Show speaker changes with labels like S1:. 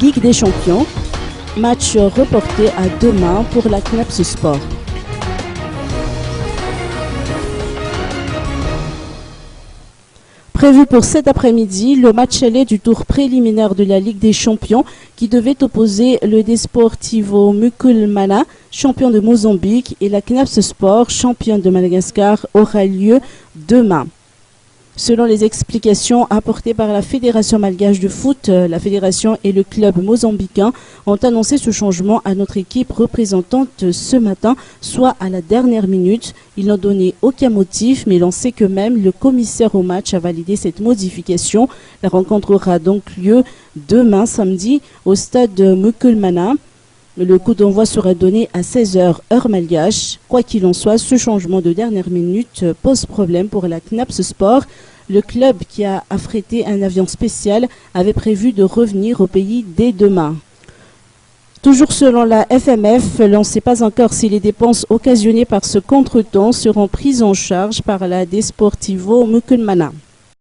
S1: Ligue des Champions. Match reporté à demain pour la CNAPS Sport. Prévu pour cet après-midi, le match aller du tour préliminaire de la Ligue des Champions qui devait opposer le Desportivo Muculmana, champion de Mozambique, et la CNAPS Sport, champion de Madagascar, aura lieu demain. Selon les explications apportées par la Fédération malgache de foot, la fédération et le club mozambicain ont annoncé ce changement à notre équipe représentante ce matin, soit à la dernière minute. Ils n'ont donné aucun motif, mais l'on sait que même le commissaire au match a validé cette modification. La rencontre aura donc lieu demain samedi au stade Muculmana. Le coup d'envoi sera donné à 16h heure malgache. Quoi qu'il en soit, ce changement de dernière minute pose problème pour la CNAPS Sport. Le club qui a affrété un avion spécial avait prévu de revenir au pays dès demain. Toujours selon la FMF, l'on ne sait pas encore si les dépenses occasionnées par ce contretemps seront prises en charge par la Desportivo Muculmana.